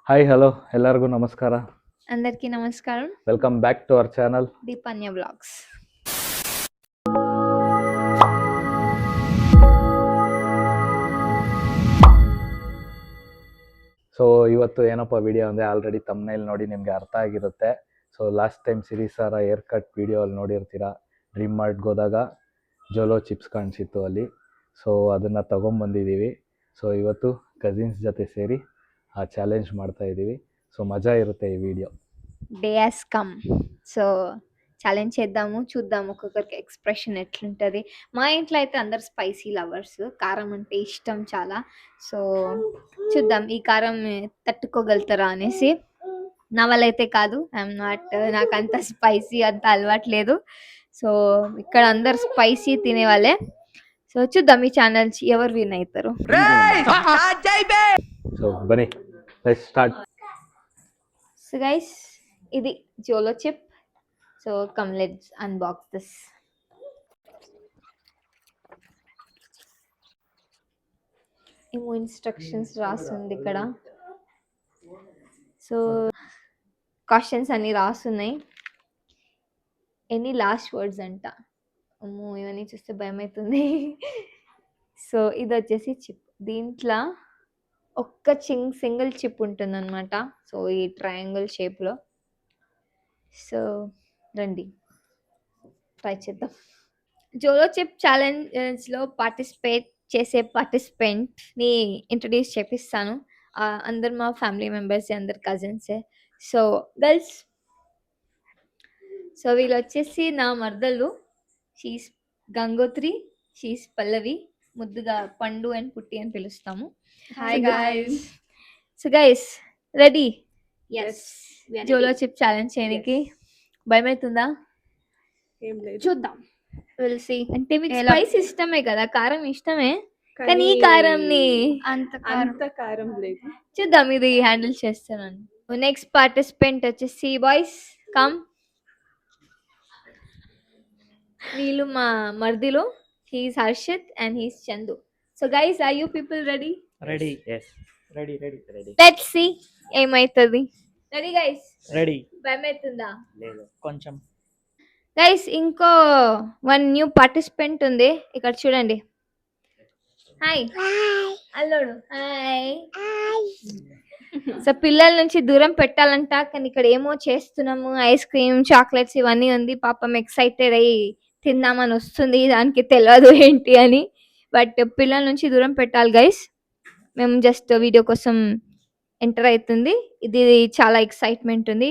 Hi hello ಎಲ್ಲರಿಗೂ ನಮಸ್ಕಾರ. అందరికీ నమస్కారం. Welcome back to our channel Deepanya Vlogs. So ಇವತ್ತು ಏನಪ್ಪ ವಿಡಿಯೋ ಅಂದರೆ ಆಲ್ರೆಡಿ ತಮ್ನೈಲ್ ನೋಡಿ ನಿಮಗೆ ಅರ್ಥ ಆಗಿರುತ್ತೆ. So last time Sirisara haircut video ಅಲ್ಲಿ ನೋಡಿರ್ತೀರಾ. ಡ್ರೀಮ್ ಮಾರ್ಟ್ಗೆ ಹೋದಾಗ ಜೋಲೋ ಚಿಪ್ಸ್ ಕಾಣಿಸಿತ್ತು ಅಲ್ಲಿ. ಸೊ ಅದನ್ನು ತೊಗೊಂಬಂದಿದ್ದೀವಿ. ಸೊ ಇವತ್ತು ಕಸಿನ್ಸ್ ಜೊತೆ ಸೇರಿ ಆ ಚಾಲೆಂಜ್ ಮಾಡ್ತಾ ಇದ್ದೀವಿ. సో మజా ఇರುತ್ತೆ ఈ video. Day has come. So challenge చేద్దాము, చూద్దాము ఒక్కొక్కరికి ఎక్స్ప్రెషన్ ఎట్లుంటుంది. మా ఇంట్లో అయితే అందరు స్పైసీ లవర్స్, కారం అంటే ఇష్టం చాలా. సో చూద్దాం ఈ కారం తట్టుకోగలుగుతారా అనేసి. నా వల్ల అయితే కాదు, ఐఎమ్ నాట్, నాకు అంత స్పైసీ అంత అలవాట్లేదు. సో ఇక్కడ అందరు స్పైసీ తినేవాళ్ళే. సో చూద్దాం ఈ ఛానల్ ఎవరు విన్ అవుతారు. So Bunny let's start. So guys, ఇది Jolo chip. So come let's unbox this. ఏమో ఇన్స్ట్రక్షన్స్ రాస్తుంది ఇక్కడ. సో క్వశ్చన్స్ అన్ని రాస్తున్నాయి. ఎనీ లాస్ట్ వర్డ్స్ అంట. అమ్మో ఇవన్నీ చూస్తే భయం అవుతుంది. సో ఇది వచ్చేసి చిప్. దీంట్లో ఒక్క సింగిల్ చిప్ ఉంటుందన్నమాట. సో ఈ ట్రయాంగిల్ షేప్లో. సో రండి ట్రై చేద్దాం. జోలో చిప్ ఛాలెంజ్లో పార్టిసిపేట్ చేసే పార్టిసిపెంట్ని ఇంట్రడ్యూస్ చేపిస్తాను. అందరు మా ఫ్యామిలీ మెంబర్స్, అందరు కజిన్సే. సో గర్ల్స్, సో వీళ్ళు వచ్చేసి నా మర్దలు. She's Gangotri, she's Pallavi. ముద్దుగా పండు అండ్ పుట్టి అని పిలుస్తాము. Hi guys. So guys ready? Yes, we are జోలో ready. చిప్ ఛాలెంజ్ చేయడానికి భయం అవుతుందా? ఏం లేదు. చూద్దాం. Will see. అంటే మీకు ఎలా? స్పైస్ ఇష్టమే కదా, కారం ఇష్టమే, కానీ ఈ కారంని అంత కారం లేదు. చూద్దాం ఇది హ్యాండిల్ చేస్తానని. నెక్స్ట్ పార్టిసిపెంట్ వచ్చేసి బాయ్స్ కమ్. వీళ్ళు మా మర్దిలో. He's Harshit and he's Chandu. So guys, are you people ready? Ready. Yes, ready ready ready. Let's see ఏమైతుంది. Ready guys? రెడీ. భయం అవుతుందా? లేదు, కొంచెం. గైస్, ఇంకో వన్ న్యూ పార్టిసిపెంట్ ఉంది ఇక్కడ, చూడండి. హాయ్ అల్లుడు. హాయ్. సో పిల్లల నుంచి దూరం పెట్టాలంట, కానీ ఇక్కడ ఏమో చేస్తున్నాము. ఐస్ క్రీమ్, చాక్లెట్స్ ఇవన్నీ ఉంది. పాపం ఎక్సైటెడ్ అయ్యి తిందామని వస్తుంది, దానికి తెలియదు ఏంటి అని. బట్ పిల్లల నుంచి దూరం పెట్టాలి గైస్. మేము జస్ట్ వీడియో కోసం ఎంటర్ అవుతుంది. ఇది చాలా ఎక్సైట్మెంట్ ఉంది.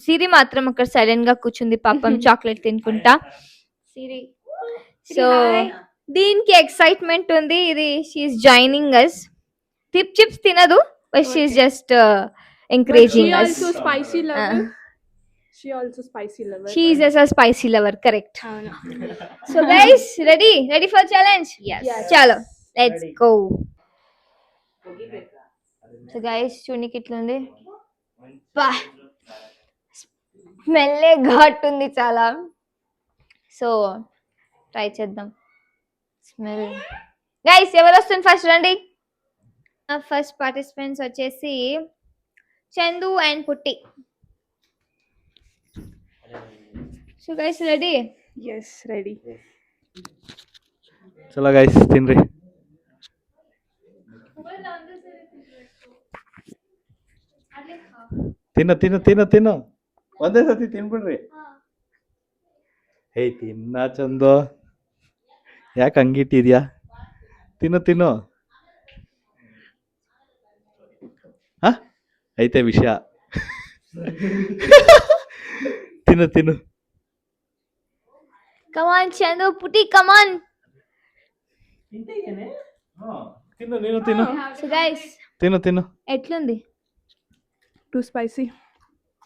సిరి మాత్రం అక్కడ సైలెంట్ గా కూర్చుంది పాపం, చాక్లెట్ తినుకుంటా. సిరి. సో దీనికి ఎక్సైట్మెంట్ ఉంది. ఇది షీఈస్ జాయినింగ్ అస్. చిప్స్ తినదు, but she's just encouraging us. She also spicy lover. She also spicy lover. She's a spicy lover, correct. అవును. So guys, ready for challenge? Yes. చలో let's Ready. Go. So guys, చూనికి ఇట్లుంది. స్మెల్లే ఘాట్ ఉంది చాలా. So try చేద్దాం. Smell. Guys, ఎవరు వస్తుంది ఫస్ట్? రండి. ఫస్ట్ పార్టిసిపెంట్స్ వచ్చేసి Chandu and Putti. So guys, ready? Yes, ready. ಚಲೋ ಗೈಸ್, ತಿನ್ರಿ. ತಿನ್ನು ತಿನ್ನು ತಿನ್ನು ತಿನ್ನು, ಒಂದೇ ಸತಿ ತಿನ್ಬಿಡ್ರಿ. ಏಯ್ ತಿನ್ನ ಚಂದು, ಯಾಕೆ ಹಂಗಿಟ್ಟಿದ್ಯಾ? ತಿನ್ನು ತಿನ್ನು. ಹಾ ಐತೆ ವಿಷಯ. ತಿನ್ನು ತಿನ್ನು. కమాన్ చందు, పుట్టి కమాన్. తిను నేను తిను. సో గైస్, తిను తిను. ఎట్లుంది Too spicy.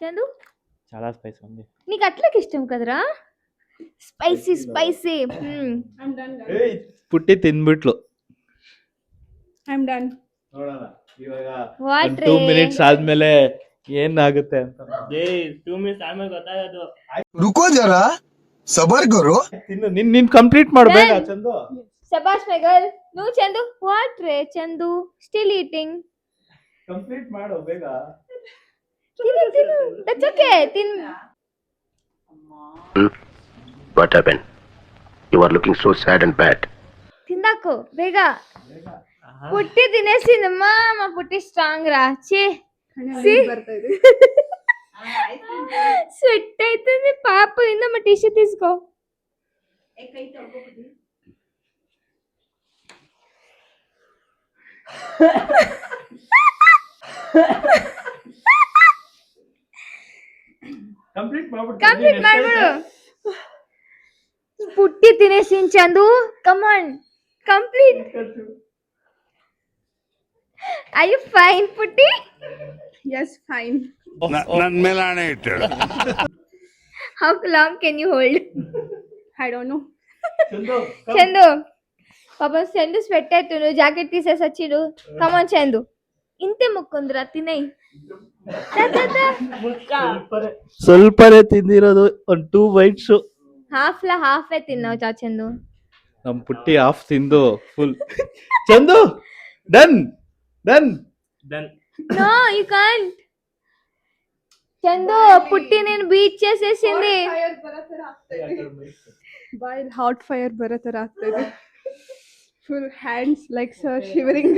చందు? చాలా స్పైస్ ఉంది. నీకు అట్లకి ఇష్టం కదరా స్పైసీ స్పైసీ. I'm done. ಏಯ್ ಪುಟ್ಟಿ ತಿನ್ಬಿಟ್ಲು. I'm done. ನೋಡೋಣ ಇವಾಗ ವಾಟ್ 2 ಮಿನಿಟ್ಸ್ ಆದ್ಮೇಲೆ ಏನಾಗುತ್ತೆ ಅಂತ. 2 ಮಿನಿಟ್ಸ್ ಆಮೇಲೆ ಗೊತ್ತಾಗೋದು. रुको जरा सबर करो. ತಿನ್ನು, ನಿನ್ ಕಂಪ್ಲೀಟ್ ಮಾಡು ಬೇಗ ಚಂದು. ಶಬಾಷ್ ಮೆಗಲ್. నువ్వు Chandu. What ray Chandu, still eating. Complete ಮಾಡು ಬೇಗ. ತಿನ್ನು ತಿನ್ನು, ದಟ್ಸ್ ಓಕೆ, ತಿನ್. What happened? You are looking so sad and bad. ತಿಂದಾಕು ಬೇಗ. ಪುಟ್ಟಿ ತಿನ್ನೇಸಿನಮ್ಮ, మా ಪುಟ್ಟಿ ಸ್ಟ್ರಾಂಗ್ ರಾ. ಛೇ ಬರ್ತಾ ಇದೆ. ಸ್ವೆಟ್ ಆಯ್ತಂದ್ರೆ ಪಾಪ. ಇನ್ನೊಮ್ಮ ಟಿಶ್ಯೂ తీసుకో. ಕಂಪ್ಲೀಟ್ ಮಾಡ್ಬಿಡು. ಪುಟ್ಟಿ ತಿನ್ನೇಸಿನ್ Chandu. Come on complete. Are you fine Putti? Yes, fine. ನನ್ ಮೇಲೆ ಆಣೆ ಇಟ್ಟಳು. How long can you hold? I don't know. Chandu పాపం చందు స్వెట్ అవుతుండు. జాకెట్ తీసేసి వచ్చిడు. కమాన్ చందు, ఇంతే ముక్కుందిరా, తినేయి. ಸ್ವಲ್ಪನೇ ತಿಂದಿರೋದು, ಒಂದು 2 bites. ಹಾಫೇ ತಿನ್ನಾವ್ ಚಂದು. ನಮ್ ಪುಟ್ಟಿ ಹಾಫ್ ತಿಂದು full. Chandu done done. No you can't. Chandu Putti నేను బీచ్ చేసేసింది. While hot fire ಬರೋ ತರ ಆಗ್ತಾ ಇದೆ. Full hands like so shivering.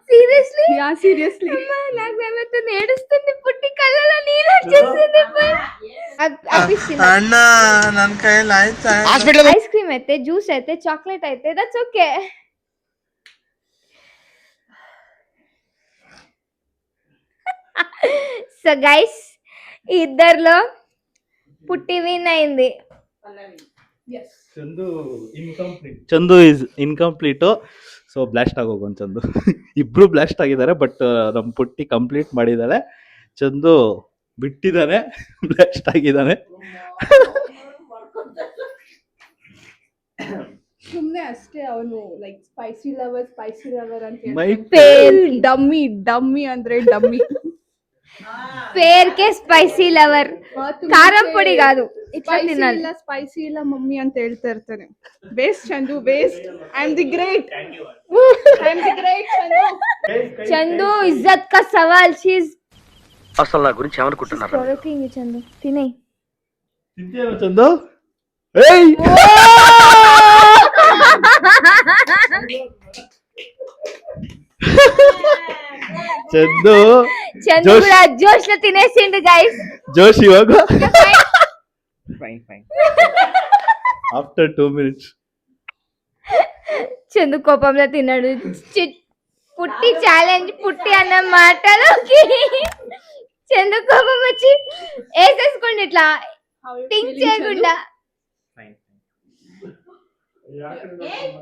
Seriously? Yeah, seriously. నాకు భయమవుతుంది, ఏడుస్తుంది. పుట్టి కళ్ళలో నీళ్ళు వచ్చేసింది. ಅಣ್ಣ ನನ್ ಕೈಯಲ್ಲಿ ಆಯ್ತಾ? ఐస్ క్రీమ్ అయితే, జ్యూస్ అయితే, చాక్లెట్ అయితే, దట్స్ ఓకే. సో గైస్, ఇద్దర్లో పుట్టి విన్ అయింది. Chandu is incomplete. So blast ಆಗೋಗೋನ್ ಚಂದು. ಇಬ್ರು ಬ್ಲಾಸ್ಟ್ ಆಗಿದ್ದಾರೆ, ಬಟ್ ನಮ್ ಪುಟ್ಟಿ ಕಂಪ್ಲೀಟ್ ಮಾಡಿದ್ದಾಳೆ. ಚಂದು ಬಿಟ್ಟಿದ್ದಾನೆ, ಬ್ಲಾಸ್ಟ್ ಆಗಿದ್ದಾನೆ. ಸುಮ್ನೆ ಅಷ್ಟೇ ಅವನು ಲೈಕ್ ಸ್ಪೈಸಿ ಲವರ್ ಅಂತ ಮೈ ಡಮ್ಮಿ ಅಂದ್ರೆ ಡಮ್ಮಿ. పేరుకే స్పైసీ లవర్. కారం పొడి కాదు, ఇట్లా తినాలి. ಸ್ಪೈಸಿ ಇಲ್ಲ ಮಮ್ಮಿ ಅಂತ ಹೇಳ್ತಾ ಇರ್ತಾನೆ. Best Chandu, best. I am the great Chandu. Chandu ఇజ్జత్ కా సవాల్. షీజ్ అసలు నా గురించి ఏమనుకుంటున్నారు? ప్రొవోకింగ్. చందు తినేయ్. ತಿಂತೀಯಾ ಚಂದು? ಏಯ್ ಚಂದು చందు కూడా జోష్ లో తినేసిండు గైస్. ಜೋಶ್ ಇವಾಗ Fine. After 2 minutes. చందు కోపంలో తిన్నాడు. పుట్టి ఛాలెంజ్, పుట్టి అన్న మాటలోకి చందు కోపం వచ్చి వేసేసుకోండి ఇట్లా థింక్ చేయకుండా.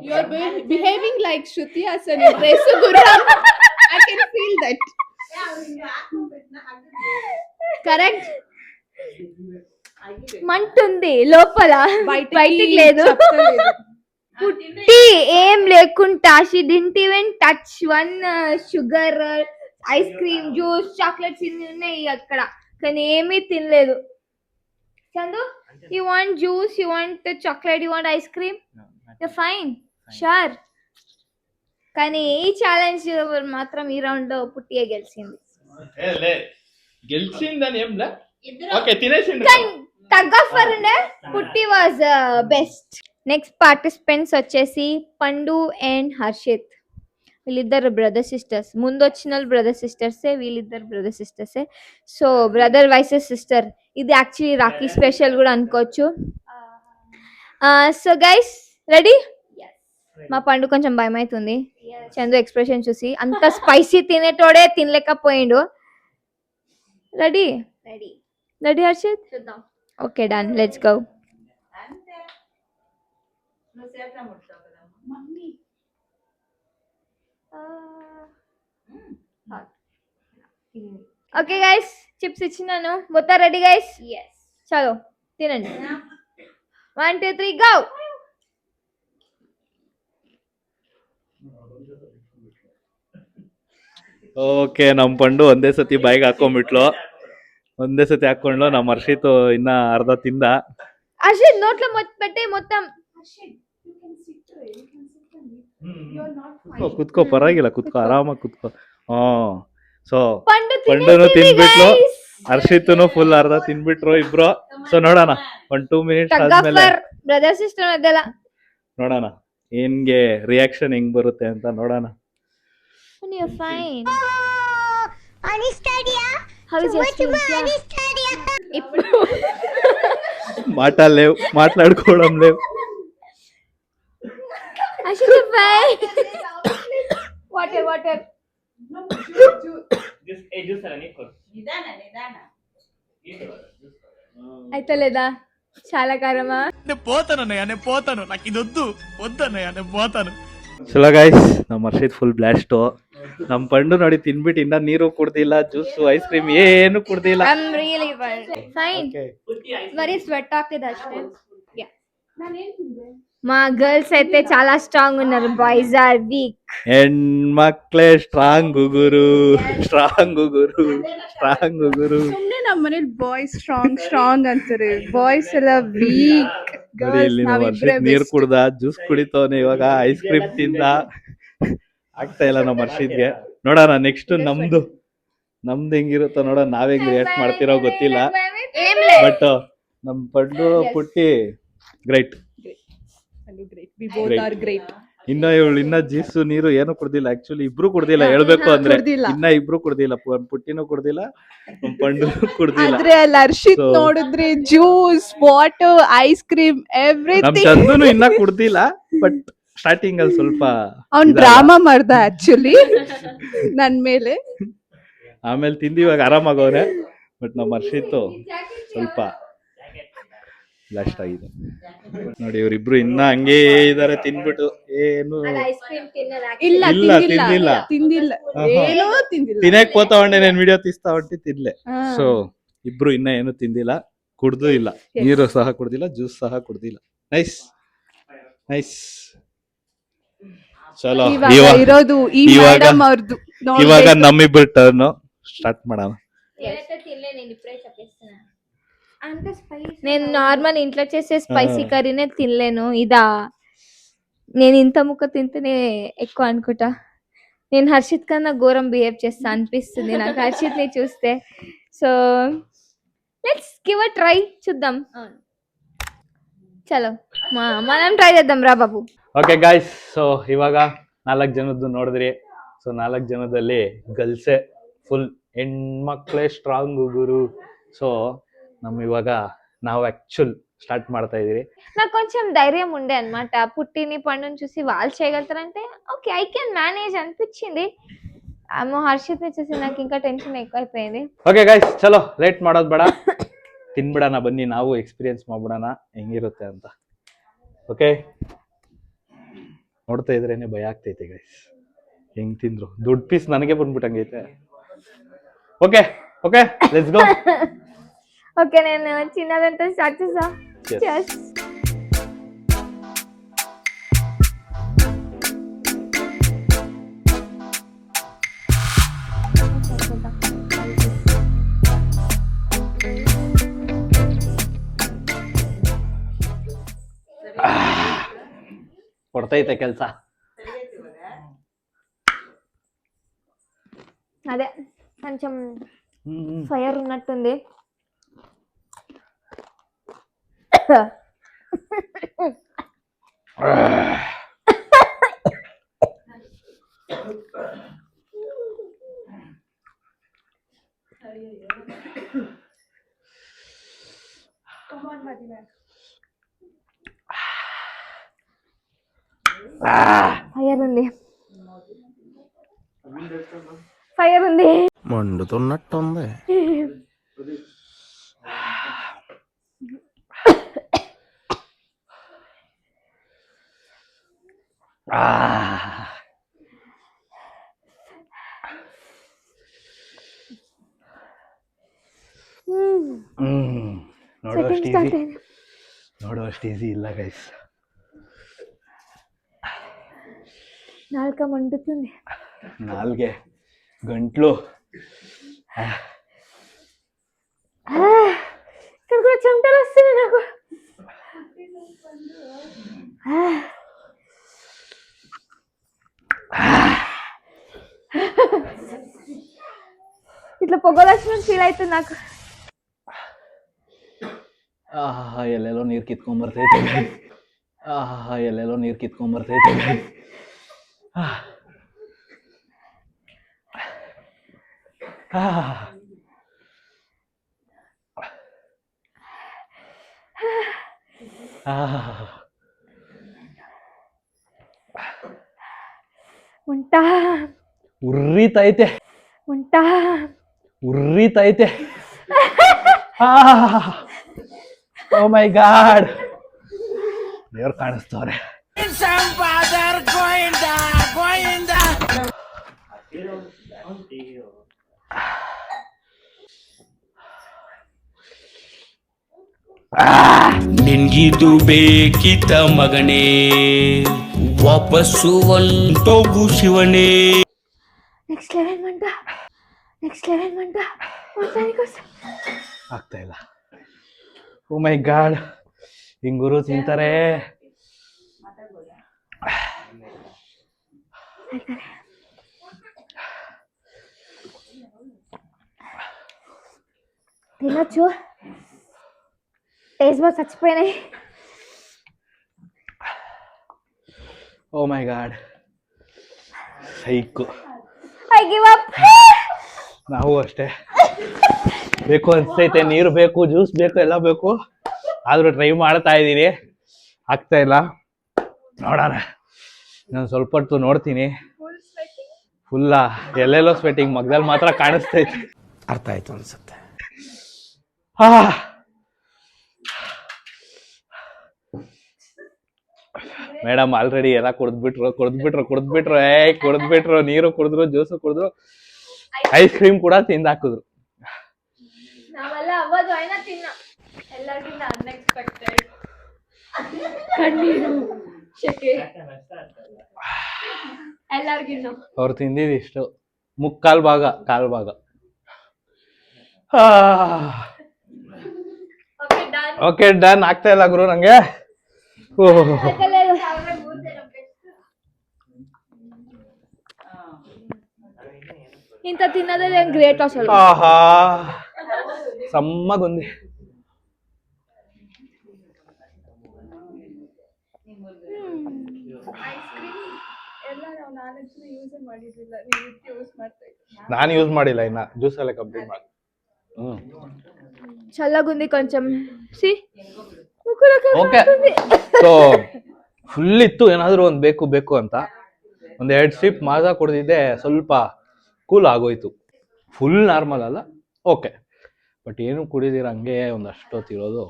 You are behaving like Shruti Hassan in Resu Gurram. I can feel that. Correct? మంటుంది లోపల, బయటికి లేదు. చెప్పలేదు. పుట్టి ఏం లేకుండా she didn't even touch one sugar, ice cream, juice, chocolates ఇన్ని ఉన్నాయి అక్కడ, కానీ ఏమీ తినలేదు. Chandu, you want juice, you want chocolate, you want ice cream? Fine, sure. కానీ ఈ ఛాలెంజ్ మాత్రం ఈ రౌండ్ లో పుట్టియే గెలిచింది. గెలిచిందని ఏం లే, ఓకే తినేసిండు. తగ్గఫర్ ఉండే, పుట్టి వాజ్ బెస్ట్. నెక్స్ట్ పార్టిసిపెంట్స్ వచ్చేసి పండు అండ్ హర్షిత్. వీళ్ళిద్దరు బ్రదర్ సిస్టర్స్. ముందు వచ్చిన వాళ్ళు బ్రదర్ సిస్టర్సే, వీళ్ళిద్దరు బ్రదర్ సిస్టర్సే. So brother versus sister. ఇది యాక్చువల్లీ రాఖీ స్పెషల్ కూడా అనుకోవచ్చు. So guys ready? మా పండు కొంచెం భయం అవుతుంది చందు ఎక్స్ప్రెషన్ చూసి. అంత స్పైసీ తినేటోడే తినలేకపోయిండు. Ready ready Harshit? చూద్దాం. Okay done, let's go. Okay guys, chips ఇచ్చినాను. మొత్తం రెడీ గైస్? చలో తినండి. 1 2 3 గో. ಓಕೆ, ನಮ್ ಪಂಡು ಒಂದೇ ಸತಿ ಬಾಯಿಗೆ ಹಾಕೊಂಡ್ಬಿಟ್ಲು. ಒಂದೇ ಸತಿ ಹಾಕೊಂಡ್ಲು. ನಮ್ಮ ಹರ್ಷಿತ್ ಇನ್ನ ಅರ್ಧ ತಿಂದ. హర్షిత్ నోట్లో పెట్టే మొత్తం. ಕುತ್ಕೋ ಕುತ್ಕೋ ಪರವಾಗಿಲ್ಲ ಕುತ್ಕೋ ಆರಾಮಾಗಿ ಕುತ್ಕೋ. ಸೊ ಪಂಡು ಪಂಡುನು ತಿನ್ಬಿಟ್ಲು, guys. ಹರ್ಷಿತ್ನು ಫುಲ್ ಅರ್ಧ ತಿನ್ಬಿಟ್ರು ಇಬ್ರು. ಸೊ ನೋಡೋಣ 1-2 ಮಿನಿಟ್ಸ್ ಆದ್ಮೇಲೆ ಬ್ರದರ್ ಸಿಸ್ಟರ್ ಅದೆಲ್ಲ ನೋಡೋಣ ಹೆಂಗೆ ರಿಯಾಕ್ಷನ್ ಹೆಂಗ್ ಬರುತ್ತೆ ಅಂತ ನೋಡೋಣ. you're fine. How is your మాట్లాడలేవు మాట్లాడుకోవడం లేవు. Ashita fine. Water. అయితే లేదా చాలా కారమా? నేను పోతాను నాకు ఇది వద్దన్నయ్య నేను పోతాను. ಚಲೋ ಗೈಸ್, ನಮ್ಮ ಹರ್ಷಿತ್ ಫುಲ್ ಬ್ಲಾಸ್ಟ್. ನಮ್ ಪಂಡು ನೋಡಿ ತಿನ್ಬಿಟ್ಟು ಇನ್ನ ನೀರು ಕುಡ್ದಿಲ್ಲ, ಜ್ಯೂಸು ಐಸ್ ಕ್ರೀಮ್ ಏನು ಕುಡ್ದಿಲ್ಲ. I'm really fine. Very sweat ಆಗ್ತಿದೆ ಅಷ್ಟೇ. మా గర్ల్స్ అయితే చాలా స్ట్రాంగ్ ఉన్నారు, బాయ్స్ ఆర్ వీక్. ಹೆಣ್ಮಕ್ಳೇ ಸ್ಟ್ರಾಂಗ್ ಗುರು. ಸುಮ್ನೆ ನಮ್ಮ ಮನೇಲಿ ಬಾಯ್ಸ್ ಸ್ಟ್ರಾಂಗ್ ಅಂತಾರೆ, ಬಾಯ್ಸ್ ಎಲ್ಲ ವೀಕ್. ನೋಡಿ ಇಲ್ಲಿ ನಮ್ಮ ಹರ್ಷಿತ್ ನೀರ್ ಕುಡ್ದ, ಜ್ಯೂಸ್ ಕುಡಿತವನೆ, ಇವಾಗ ಐಸ್ ಕ್ರೀಮ್ ತಿಂದ. ಆಗ್ತಾ ಇಲ್ಲ ನಮ್ಮ ಹರ್ಷಿತ್ಗೆ. ನೋಡೋಣ ನೆಕ್ಸ್ಟ್ ನಮ್ದು ಹೆಂಗಿರುತ್ತೋ ನೋಡೋಣ, ನಾವ್ ಹೆಂಗ್ ರಿಯಾಕ್ಟ್ ಮಾಡ್ತಿರೋ ಗೊತ್ತಿಲ್ಲ. ಬಟ್ ನಮ್ ಪಂಡು ಪುಟ್ಟಿ ಗ್ರೇಟ್. ಇನ್ನ ಜ್ಯೂಸು ನೀರು ಏನು ಕುಡ್ದಿಲ್ಲ. ಆಕ್ಚುಲಿ ಇಬ್ರು ಕುಡ್ದಿಲ್ಲ, ಹೇಳ್ಬೇಕು ಅಂದ್ರೆ ಇಬ್ರು ಕುಡ್ದಿಲ್ಲ. ಪುಟ್ಟಿನೂ ಕುಡ್ದಿಲ್ಲ, ಪಂಡು ಕುಡ್ದಿಲ್ಲ. ಆದ್ರೆ ಅಲ್ಲಿ ಹರ್ಷಿತ್ ನೋಡಿದ್ರೆ juice, water, ice cream, everything. ನಮ್ ಚಂದನು ಇನ್ನ ಕುಡ್ದಿಲ್ಲ, ಬಟ್ ಸ್ಟಾರ್ಟಿಂಗ್ ಅಲ್ಲಿ ಸ್ವಲ್ಪ ಅವ್ನ್ ಡ್ರಾಮಾ ಮಾಡ್ದ ಆಕ್ಚುಲಿ ನನ್ ಮೇಲೆ. ಆಮೇಲೆ ತಿಂದು ಇವಾಗ ಆರಾಮಾಗವ್ರೆ. ಬಟ್ ನಮ್ಮ ಹರ್ಷಿತ್ ಸ್ವಲ್ಪ ಬ್ಲಾಸ್ಟ್ ಆಗಿದೆ ನೋಡಿ. ಇವ್ರಿಬ್ರು ಇನ್ನ ಹಂಗೇ ಇದಾರೆ ತಿನ್ಬಿಟ್ಟು. ಏನು ತಿಂದಿಲ್ಲ ಏನೋ ತಿಂದಿಲ್ಲ. ತಿನ್ನಕ್ ಹೋತಾವಂಡೆ, ನಾನು ವಿಡಿಯೋ ತೀಸ್ತಾ ಹೊಂಟಿ ತಿನ್ಲೆ. ಸೊ ಇಬ್ರು ಇನ್ನ ಏನು ತಿಂದಿಲ್ಲ, ಕುಡ್ದು ಇಲ್ಲ, ನೀರು ಸಹ ಕುಡ್ದಿಲ್ಲ, ಜ್ಯೂಸ್ ಸಹ ಕುಡ್ದಿಲ್ಲ. ನೈಸ್. ಚಲೋ ಇರೋದು ಈ ಮೇಡಮ್ ಅವ್ರದ್ದು. ಇವಾಗ ನಮ್ಮಿಬ್ರು ಟರ್ನ್ ಸ್ಟಾರ್ಟ್ ಮಾಡೋಣ. నేను నార్మల్ ఇంట్లో చేసే స్పైసీ కర్రీనే తినలేను. ఇదా నేను ఇంత ముక్క తింటేనే ఎక్కువ అనుకుంటా. నేను హర్షిత్ కన్నా ఘోరం బిహేవ్ చేస్తా అనిపిస్తుంది నాకు హర్షిత్ ని చూస్తే. So let's give a try, చూద్దాం. చలో మనం ట్రై చేద్దాం రా ಬಾಬು. ಓಕೆ ಗಾಯ್ಸ್, ಸೊ ಇವಾಗ 4 ಜನದ್ದು ನೋಡಿದ್ರಿ. ಸೊ 4 ಜನದಲ್ಲಿ ಗರ್ಲ್ಸೇ ಫುಲ್, ಹೆಣ್ಮಕ್ಳೇ ಸ್ಟ್ರಾಂಗ್ ಗುರು. ಸೊ ಇವಾಗ ನಾವು ಆಕ್ಚುಲ್ స్టార్ట్ ಮಾಡ್ತಾ ಇದೀವಿ. నాకు కొంచెం ధైర్యం ఉండే అన్నమాట, పుట్టిని పండుని చూసి వాళ్ళు చేయగలుగుతారంటే ఓకే ఐ కెన్ మేనేజ్ అనిపించింది. అమ్మో హర్షిత్ ని చూసి నాకు ఇంకా టెన్షన్ ఎక్కువైపోయింది. ಓಕೆ ಗಾಯ್ಸ್, ಚಲೋ ಲೇಟ್ ಮಾಡೋದು ಬೇಡ, ತಿನ್ಬಿಡೋಣ ಬನ್ನಿ, ನಾವು ಎಕ್ಸ್ಪೀರಿಯನ್ಸ್ ಮಾಡ್ಬಿಡೋಣ ಹೆಂಗಿರುತ್ತೆ ಅಂತ. ಓಕೆ, ನೋಡ್ತಾ ಇದ್ರೇನೆ ಭಯ ಆಗ್ತೈತೆ ಗೈಸ್, ಹೆಂಗ್ ತಿಂದ್ರು. ದೊಡ್ಡ ಪೀಸ್ ನನಗೆ ಬಂದ್ಬಿಟ್ಟಂಗೈತೆ. Okay let's go. ఓకే, నేను చిన్నదంతా స్టార్ట్ చేసా. చెస్ ಕೊಡ್ತೈತೆ ಕೆಲಸ. అదే కొంచెం ఫైర్ ఉన్నట్టుంది. ఫైర్ ఉంది మండుతున్నట్టుంది. ನೋಡುವಷ್ಟು ಈಸಿ ಇಲ್ಲ ಗೈಸ್. నాలుక మండుతుంది, ನಾಲ್ಗೆ ಗಂಟ್ಲು. ఇక్కడ కూడా చెమటలు వస్తున్నాయి నాకు. ఇట్లా పొగలక్షణ ఫీల్ అవుతుంది నాకు. ಎಲ್ಲೆಲ್ಲೋ ನೀರು ಕಿತ್ಕೊಂಡ್ಬರ್ತೈತೆ. ಎಲ್ಲೆಲ್ಲೋ ನೀರು ಕಿತ್ಕೊಂಡ್ಬರ್ತೈತೆ. ಉಂಟಾ ಉರ್ರಿತೈತೆ ಉಂಟಾ ಉರ್ರಿತೈತೆ. ಓ ಮೈ ಗಾಡ್, ದೇವ್ರು ಕಾಣಿಸ್ತವ್ರೆ. ನಿನ್ಗಿದು ಬೇಕಿತ ಮಗನೇ, ವಾಪಸ್ಸು ಒಂಟೋಗು ಶಿವನೇ. నెక్స్ట్ లెవెల్ మంట మొత్తానికోసం ಆಗ್ತಾ ಇಲ್ಲ. ಓ ಮೈ ಗಾಡ್, ಹಿಂಗುರು ತಿಂತಾರೆ. తినొచ్చు. టేస్ట్ బాగా చచ్చిపోయినాయి. ಓ ಮೈ ಗಾಡ್, ಸೈಕು. I give up. ನಾವು ಅಷ್ಟೇ, ಬೇಕು ಅನ್ಸ್ತೈತೆ, ನೀರು ಬೇಕು, ಜ್ಯೂಸ್ ಬೇಕು, ಎಲ್ಲ ಬೇಕು. ಆದ್ರೂ ಟ್ರೈ ಮಾಡ್ತಾ ಇದ್ದೀನಿ, ಆಗ್ತಾ ಇಲ್ಲ. ನೋಡೋಣ, ನಾನು ಸ್ವಲ್ಪ ಹೊತ್ತು ನೋಡ್ತೀನಿ. ಫುಲ್ಲ ಎಲ್ಲೆಲ್ಲೋ ಸ್ವೆಟಿಂಗ್, ಮಗದಲ್ಲಿ ಮಾತ್ರ ಕಾಣಿಸ್ತೈತೆ. ಅರ್ಥ ಆಯ್ತು ಅನ್ಸುತ್ತೆ. ಮೇಡಮ್ ಆಲ್ರೆಡಿ ಎಲ್ಲ ಕುಡಿದ್ಬಿಟ್ರು, ನೀರು ಕುಡಿದ್ರು, ಜ್ಯೂಸು ಕುಡಿದ್ರು, ಐಸ್ ಕ್ರೀಮ್ ಕೂಡ ತಿಂದಾಕಿದ್ರು. ನಾವೆಲ್ಲ ಅವತ್ತು ಐನ ತಿನ್ನ ಎಲ್ಲರಿಗಿಂತ ಅನ್ಎಕ್ಸ್ಪೆಕ್ಟೆಡ್ ಕಣ್ಣೀರು ಶೆಕೆ ಎಲ್ಲರಿಗಿಂತ ಅವ್ರು ತಿಂದಿದ್ದು ಇಷ್ಟು, ಕಾಲ್ ಭಾಗ. Okay done. ಆಗ್ತಾ ಇಲ್ಲ ಗುರು ನಂಗೆ. ఇంత తిన్నదే గ్రేట్ అసలు. ఆహా, సమ్మగుంది. ನಾನು ಯೂಸ್ ಮಾಡಿಲ್ಲ, ಇನ್ನ ಜ್ಯೂಸ್ ಎಲ್ಲ ಕಂಪ್ಲೀಟ್ ಮಾಡಿ. చల్లగుంది కొంచెం. ಸಿ ಓಕೆ, ಸೊ ಫುಲ್ ಇತ್ತು. ಏನಾದ್ರು ಒಂದ್ ಬೇಕು ಅಂತ ಒಂದ್ 2 ಸಿಪ್ ಮಾಜಾ ಕುಡಿದಿದ್ದೆ, ಸ್ವಲ್ಪ ಕೂಲ್ ಆಗೋಯ್ತು. ಫುಲ್ ನಾರ್ಮಲ್ ಅಲ್ಲ, ಓಕೆ. ಬಟ್ ಏನು ಕುಡಿದಿರ ಹಂಗೆ ಒಂದಷ್ಟೊತ್ತಿರೋದು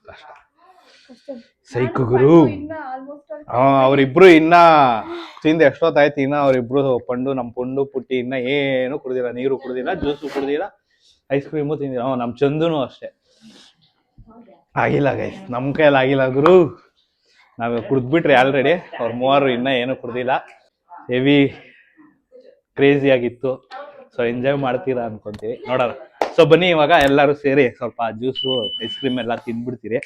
ಕಷ್ಟ. ಸೈಕು ಗುರು. ಅವ್ರಿಬ್ರು ಇನ್ನ ತಿಂದ ಎಷ್ಟೊತ್ತಾಯ್ತು, ಇನ್ನ ಅವ್ರಿಬ್ರು ನಮ್ ಪುಂಡು ಪುಟ್ಟಿ ಇನ್ನ ಏನು ಕುಡ್ದಿಲ್ಲ, ನೀರು ಕುಡ್ದಿಲ್ಲ, ಜ್ಯೂಸು ಕುಡ್ದಿಲ್ಲ, ಐಸ್ ಕ್ರೀಮು ತಿಂದಿಲ್ಲ. ನಮ್ ಚಂದುನು ಅಷ್ಟೇ ಆಗಿಲ್ಲ ಗೈಸ್, ನಮ್ ಕೈಯಲ್ಲಿ ಆಗಿಲ್ಲ ಗುರು. ನಾವ್ ಕುಡ್ದ್ಬಿಟ್ರಿ ಆಲ್ರೆಡಿ, ಅವ್ರ ಮೂವರು ಇನ್ನ ಏನು ಕುಡ್ದಿಲ್ಲ. ಹೆವಿ ಕ್ರೇಜಿ ಆಗಿತ್ತು. ಸೊ ಎಂಜಾಯ್ ಮಾಡ್ತೀರಾ ಅನ್ಕೊಂತೀವಿ, ನೋಡೋಣ. ಸೊ ಬನ್ನಿ, ಇವಾಗ ಎಲ್ಲರೂ ಸೇರಿ ಸ್ವಲ್ಪ ಜ್ಯೂಸು, ಐಸ್ ಕ್ರೀಮ್ ಎಲ್ಲ ತಿಂದ್ಬಿಡ್ತೀರಿ,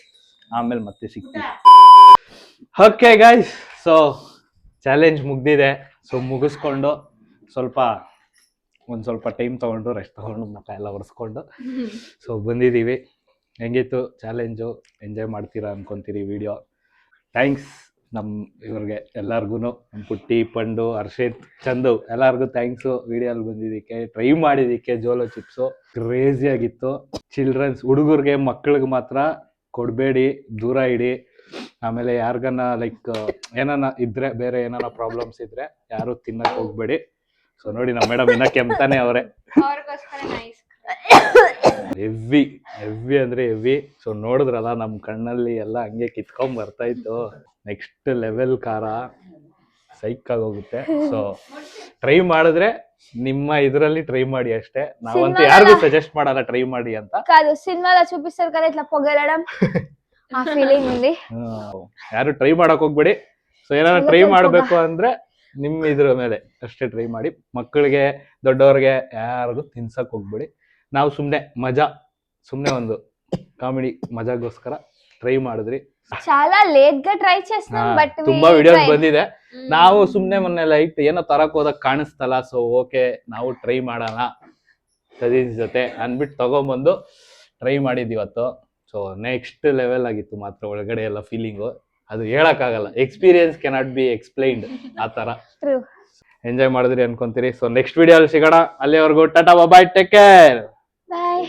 ಆಮೇಲೆ ಮತ್ತೆ ಸಿಗ್ತೀವಿ. ಓಕೆ ಗೈಸ್, ಸೊ ಚಾಲೆಂಜ್ ಮುಗ್ದಿದೆ. ಸೊ ಮುಗಿಸ್ಕೊಂಡು ಒಂದ್ ಸ್ವಲ್ಪ ಟೈಮ್ ತಗೊಂಡು ರೆಸ್ಟ್ ತಗೊಂಡು ಮುಖ ಎಲ್ಲ ಒರೆಸ್ಕೊಂಡು ಸೊ ಬಂದಿದ್ದೀವಿ. ಹೆಂಗಿತ್ತು ಚಾಲೆಂಜು? ಎಂಜಾಯ್ ಮಾಡ್ತೀರಾ ಅನ್ಕೊಂತೀರಿ ವಿಡಿಯೋ. ಥ್ಯಾಂಕ್ಸ್ ಇವ್ರಿಗೆ ಎಲ್ಲಾರ್ಗು, ನಮ್ಮ ಪುಟ್ಟಿ, ಪಂಡು, ಹರ್ಷಿತ್, ಚಂದು ಎಲ್ಲಾರ್ಗು ಥ್ಯಾಂಕ್ಸು. ವಿಡಿಯೋಲ್ಲಿ ಬಂದಿದ್ದಕ್ಕೆ, ಟ್ರೈ ಮಾಡಿದ್ದಕ್ಕೆ. ಜೋಲೋ ಚಿಪ್ಸು ಕ್ರೇಜಿ ಆಗಿತ್ತು. ಚಿಲ್ಡ್ರನ್ಸ್, ಹುಡುಗರಿಗೆ, ಮಕ್ಕಳಿಗೆ ಮಾತ್ರ ಕೊಡಬೇಡಿ, ದೂರ ಇಡಿ. ಆಮೇಲೆ ಯಾರಿಗನ್ನ ಲೈಕ್ ಏನಾನ ಇದ್ರೆ, ಬೇರೆ ಏನಾನ ಪ್ರಾಬ್ಲಮ್ಸ್ ಇದ್ರೆ ಯಾರು ತಿನ್ನಕ್ ಹೋಗ್ಬೇಡಿ. ಸೊ ನೋಡಿ, ನಮ್ಮ ಮೇಡಮ್ ಇನ್ನ ಕೆಮ್ತಾನೆ ಅವರೇ. ಹೆವಿ ಅಂದ್ರೆ ಹೆವಿ. ಸೊ ನೋಡಿದ್ರಲ್ಲ, ನಮ್ ಕಣ್ಣಲ್ಲಿ ಎಲ್ಲ ಹಂಗೆ ಕಿತ್ಕೊಂಡ್ ಬರ್ತಾ ಇತ್ತು. ನೆಕ್ಸ್ಟ್ ಲೆವೆಲ್ ಖಾರ, ಸೈಕ್ ಆಗೋಗುತ್ತೆ. ಸೊ ಟ್ರೈ ಮಾಡಿದ್ರೆ ನಿಮ್ಮ ಇದ್ರಲ್ಲಿ ಟ್ರೈ ಮಾಡಿ ಅಷ್ಟೇ. ನಾವಂತೂ ಯಾರಿಗೂ ಸಜೆಸ್ಟ್ ಮಾಡಲ್ಲ ಟ್ರೈ ಮಾಡಿ ಅಂತ. కాదు, సినిమాలో చూపిస్తారు కదా ఇట్లా పొగలడం, ఆ ఫీలింగ్ ఉంది. ಯಾರು ಟ್ರೈ ಮಾಡಕ್ ಹೋಗ್ಬೇಡಿ. ಸೊ ಏನಾದ್ರು ಟ್ರೈ ಮಾಡ್ಬೇಕು ಅಂದ್ರೆ ನಿಮ್ ಇದ್ರ ಮೇಲೆ ಅಷ್ಟೇ ಟ್ರೈ ಮಾಡಿ. ಮಕ್ಕಳಿಗೆ, ದೊಡ್ಡವ್ರಿಗೆ ಯಾರಿಗೂ ತಿನ್ಸಕ್ ಹೋಗ್ಬೇಡಿ. ನಾವು ಸುಮ್ನೆ ಒಂದು ಕಾಮಿಡಿ ಮಜಾಗೋಸ್ಕರ ಟ್ರೈ ಮಾಡಿದ್ರಿ. చాలా లేట్ గా ಟ್ರೈ చేస్తున్నాం ಬಟ್ ತುಂಬಾ ವಿಡಿಯೋಸ್ ಬಂದಿದೆ. ನಾವು ಸುಮ್ನೆ ಮೊನ್ನೆ ಲೈಟ್ ಏನೋ ತರಕ್ ಹೋದಾಗ ಕಾಣಿಸ್ತಲ್ಲ, ಸೊ ಓಕೆ ನಾವು ಟ್ರೈ ಮಾಡೋಣ ಕಸಿನ್ಸ್ ಜೊತೆ ಅನ್ಬಿಟ್ಟು ತಗೊಂಬಂದು ಟ್ರೈ ಮಾಡಿದ್ವಿ ಇವತ್ತು. ಸೊ ನೆಕ್ಸ್ಟ್ ಲೆವೆಲ್ ಆಗಿತ್ತು ಮಾತ್ರ, ಒಳಗಡೆ ಎಲ್ಲ ಫೀಲಿಂಗು ಅದು ಹೇಳಕ್ಕಾಗಲ್ಲ, ಎಕ್ಸ್ಪೀರಿಯನ್ಸ್ ಕೆನಾಟ್ ಬಿ ಎಕ್ಸ್ಪ್ಲೈನ್ಡ್ ಆ ತರ. ಎಂಜಾಯ್ ಮಾಡಿದ್ರಿ ಅನ್ಕೊಂತೀರಿ. ಸೊ ನೆಕ್ಸ್ಟ್ ವಿಡಿಯೋ ಅಲ್ಲಿ ಸಿಗೋಣ, ಅಲ್ಲಿವರೆಗೂ ಟಾಟಾ ಬಾಯ್, ಟೇಕ್ ಕೇರ್. ಬಾಯ್.